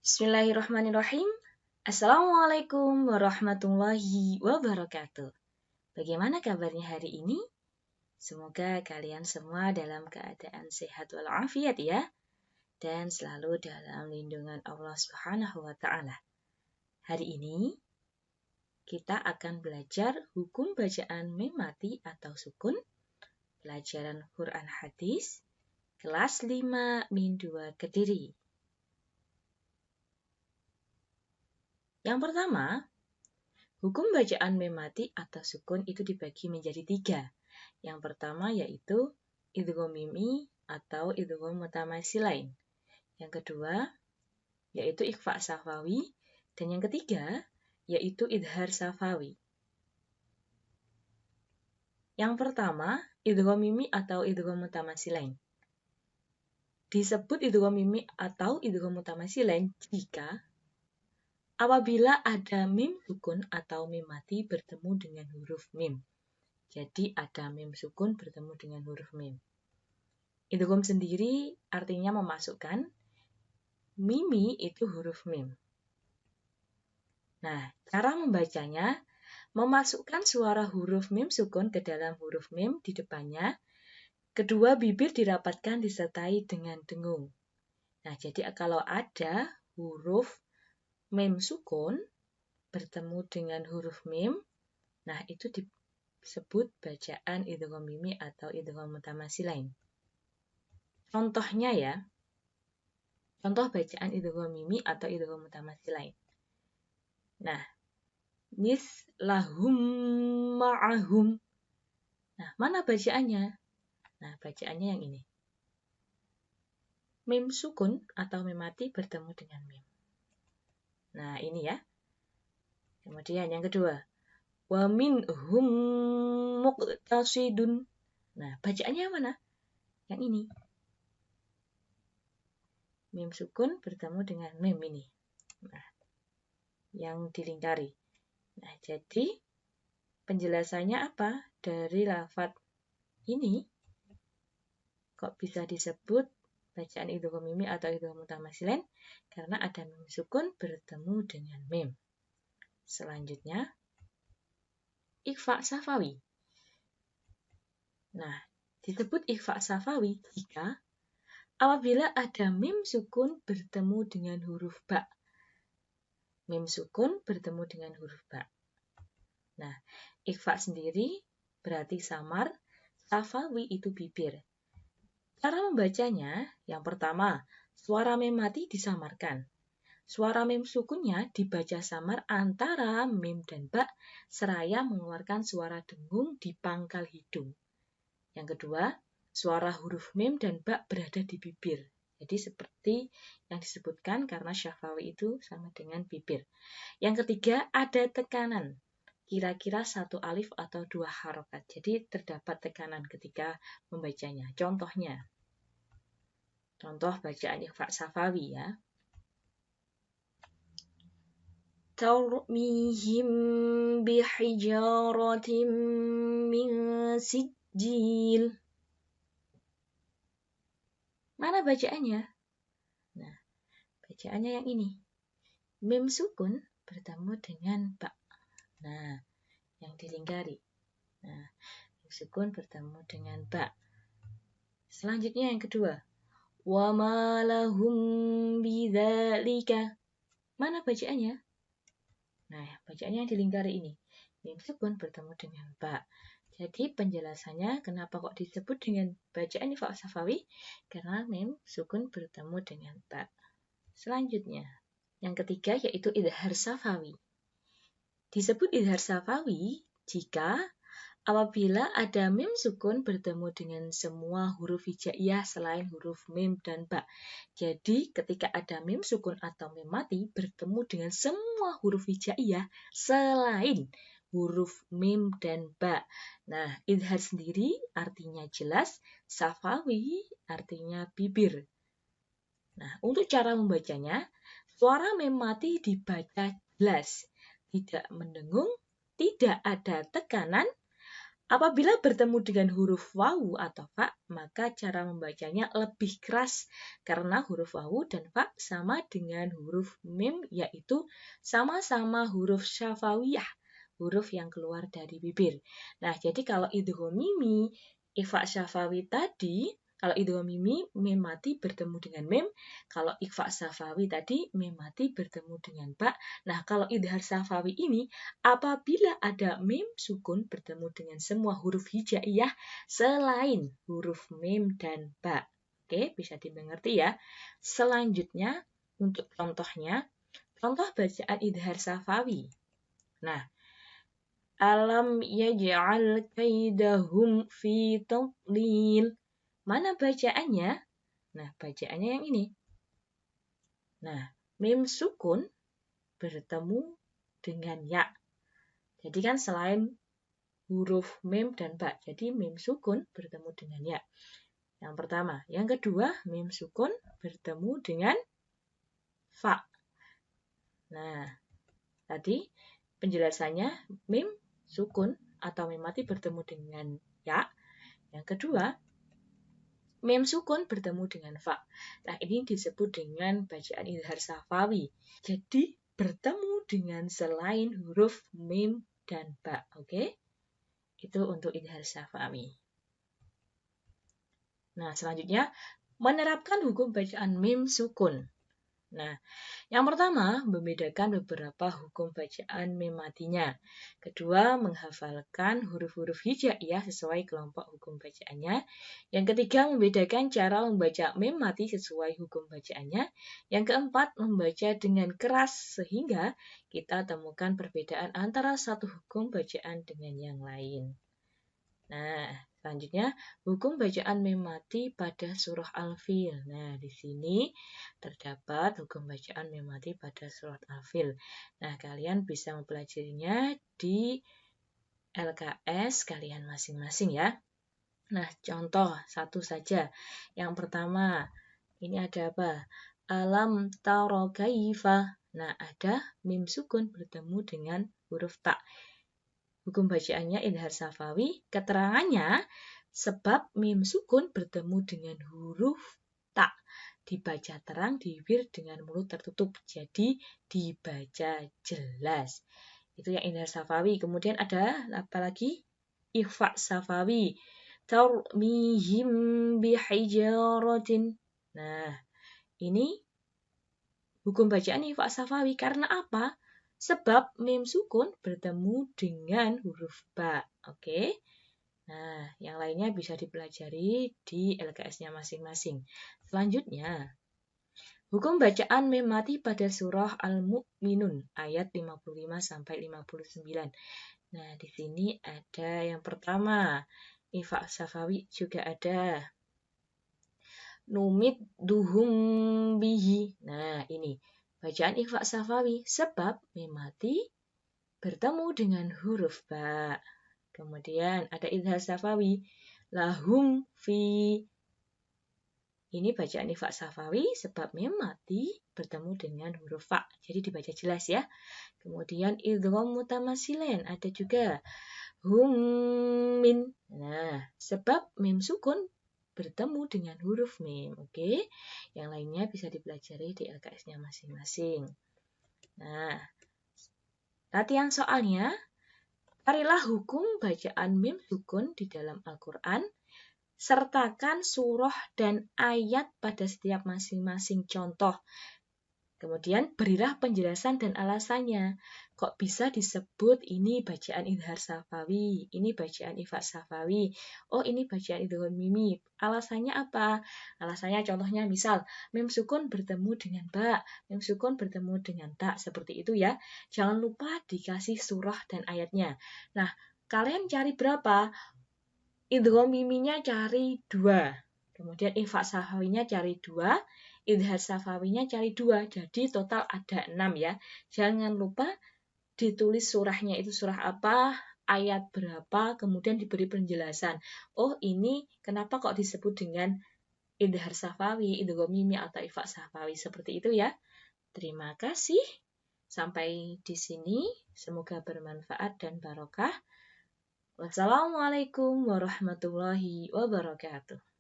Bismillahirrahmanirrahim. Assalamualaikum warahmatullahi wabarakatuh. Bagaimana kabarnya hari ini? Semoga kalian semua dalam keadaan sehat walafiat ya, dan selalu dalam lindungan Allah Subhanahu wa Ta'ala. Hari ini kita akan belajar hukum bacaan mim mati atau sukun, pelajaran Quran hadis, kelas 5 min 2 Kediri. Yang pertama, hukum bacaan mim mati atau sukun itu dibagi menjadi 3. Yang pertama yaitu idgham mimi atau idgham mutamasilain. Yang kedua yaitu ikhfa safawi, dan yang ketiga yaitu idhar safawi. Yang pertama, idgham mimi atau idgham mutamasilain. Disebut idgham mimi atau idgham mutamasilain jika apabila ada mim sukun atau mim mati bertemu dengan huruf mim. Jadi ada mim sukun bertemu dengan huruf mim. Idgham sendiri artinya memasukkan mimi itu huruf mim. Nah, cara membacanya, memasukkan suara huruf mim sukun ke dalam huruf mim di depannya, kedua bibir dirapatkan disertai dengan dengung. Nah, jadi kalau ada huruf mim sukun bertemu dengan huruf mim, nah itu disebut bacaan idgham mimi atau idgham mutamasilain. Contohnya ya, contoh bacaan idgham mimi atau idgham mutamasilain. Nah, mislahum ma'ahum. Nah, mana bacaannya? Nah, bacaannya yang ini. Mim sukun atau mim mati bertemu dengan mim. Nah, ini ya. Kemudian yang kedua, wa minhum muqtasidun. Nah, bacaannya mana? Yang ini. Mim sukun bertemu dengan mim ini. Nah, yang dilingkari. Nah, jadi penjelasannya apa? Dari lafadz ini kok bisa disebut bacaan idgham mimi atau idgham mutamasilain? Karena ada mim sukun bertemu dengan mim. Selanjutnya, ikhfa safawi. Nah, disebut ikhfa safawi jika apabila ada mim sukun bertemu dengan huruf ba. Mim sukun bertemu dengan huruf ba. Nah, ikhfa sendiri berarti samar, safawi itu bibir. Cara membacanya, yang pertama, suara mim mati disamarkan. Suara mim sukunnya dibaca samar antara mim dan ba, seraya mengeluarkan suara dengung di pangkal hidung. Yang kedua, suara huruf mim dan ba berada di bibir. Jadi seperti yang disebutkan karena syafawi itu sama dengan bibir. Yang ketiga, ada tekanan. Kira-kira 1 alif atau 2 harokat. Jadi terdapat tekanan ketika membacanya. Contohnya, contoh bacaan ikhfa safawi ya. Tarmihim bihijaratin min sijil. Mana bacaannya? Nah, bacaannya yang ini. Mim sukun bertemu dengan ba. Nah, yang dilingkari. Nah, mim sukun bertemu dengan ba. Selanjutnya yang kedua. Wa ma lahum bidzalika. Mana bacaannya? Nah, bacaannya yang dilingkari ini. Mim sukun bertemu dengan ba. Jadi penjelasannya kenapa kok disebut dengan bacaan ikhfa safawi? Karena mim sukun bertemu dengan ba. Selanjutnya, yang ketiga yaitu idhar safawi. Disebut idhar safawi jika apabila ada mim sukun bertemu dengan semua huruf hijaiyah selain huruf mim dan ba. Jadi ketika ada mim sukun atau mim mati bertemu dengan semua huruf hijaiyah selain huruf mim dan ba. Nah, idhar sendiri artinya jelas, safawi artinya bibir. Nah, untuk cara membacanya, suara mim mati dibaca jelas, tidak mendengung, tidak ada tekanan. Apabila bertemu dengan huruf wawu atau fa, maka cara membacanya lebih keras karena huruf wawu dan fa sama dengan huruf mim, yaitu sama-sama huruf syafawiyah, huruf yang keluar dari bibir. Nah, jadi kalau idgham mimi, ikhfa syafawi tadi, kalau idgham mimi, mim mati bertemu dengan mim. Kalau ikhfa syafawi tadi, mim mati bertemu dengan ba. Nah, kalau idhar syafawi ini, apabila ada mim sukun bertemu dengan semua huruf hijaiyah selain huruf mim dan ba. Oke, bisa dimengerti ya. Selanjutnya, untuk contohnya, contoh bacaan idhar syafawi. Nah, alam yaj'al kaidahum fi tadlil. Mana bacaannya? Nah, bacaannya yang ini. Nah, mim sukun bertemu dengan ya. Jadi kan selain huruf mim dan ba, jadi mim sukun bertemu dengan ya. Yang pertama. Yang kedua, mim sukun bertemu dengan fa. Nah, tadi penjelasannya mim sukun atau mim mati bertemu dengan ya. Yang kedua, mim sukun bertemu dengan fa. Nah, ini disebut dengan bacaan idhar syafawi. Jadi, bertemu dengan selain huruf mim dan ba. Oke? Itu untuk idhar syafawi. Nah, selanjutnya, menerapkan hukum bacaan mim sukun. Nah, yang pertama, membedakan beberapa hukum bacaan mim matinya. Kedua, menghafalkan huruf-huruf hijaiyah sesuai kelompok hukum bacaannya. Yang ketiga, membedakan cara membaca mim mati sesuai hukum bacaannya. Yang keempat, membaca dengan keras sehingga kita temukan perbedaan antara satu hukum bacaan dengan yang lain. Nah, selanjutnya, hukum bacaan mim mati pada surah Al-Fil. Nah, di sini terdapat hukum bacaan mim mati pada surat Al-Fil. Nah, kalian bisa mempelajarinya di LKS kalian masing-masing ya. Nah, contoh satu saja. Yang pertama, ini ada apa? Alam taro kaifa. Nah, ada mim sukun bertemu dengan huruf ta. Hukum bacaannya idhar syafawi, keterangannya sebab mim sukun bertemu dengan huruf ta. Dibaca terang di bibir dengan mulut tertutup, jadi dibaca jelas. Itu yang idhar syafawi. Kemudian ada apa lagi? Ikhfa syafawi. Tarmihim bihijaratin. Nah, ini hukum bacaan ikhfa syafawi karena apa? Sebab mim sukun bertemu dengan huruf ba. Oke. Nah, yang lainnya bisa dipelajari di LKS-nya masing-masing. Selanjutnya, hukum bacaan mim mati pada surah Al-Mu'minun ayat 55 sampai 59. Nah, di sini ada yang pertama, ikhfa syafawi juga ada. Numit duhum bihi. Nah, ini bacaan ikhfa syafawi sebab mim mati bertemu dengan huruf ba. Kemudian ada idhar syafawi lahum fi. Ini bacaan ikhfa syafawi sebab mim mati bertemu dengan huruf fa. Jadi dibaca jelas ya. Kemudian idgham mutamasilen ada juga hum min. Nah, sebab mim sukun bertemu dengan huruf mim. Oke. Yang lainnya bisa dipelajari di LKS-nya masing-masing. Nah, latihan soalnya, carilah hukum bacaan mim sukun di dalam Al-Quran, sertakan surah dan ayat pada setiap masing-masing contoh. Kemudian berilah penjelasan dan alasannya. Kok bisa disebut ini bacaan idhar syafawi, ini bacaan ikhfa syafawi, oh ini bacaan idgham mimi. Alasannya apa? Alasannya contohnya misal, mim sukun bertemu dengan ba, mim sukun bertemu dengan ta, seperti itu ya. Jangan lupa dikasih surah dan ayatnya. Nah, kalian cari berapa? Idgham miminya cari 2. Kemudian ikhfa syafawinya cari 2. Idhar syafawinya cari 2, jadi total ada 6 ya. Jangan lupa ditulis surahnya itu surah apa, ayat berapa, kemudian diberi penjelasan. Oh ini kenapa kok disebut dengan idhar syafawi, idgham mimi atau ikhfa syafawi, seperti itu ya. Terima kasih. Sampai di sini, semoga bermanfaat dan barokah. Wassalamualaikum warahmatullahi wabarakatuh.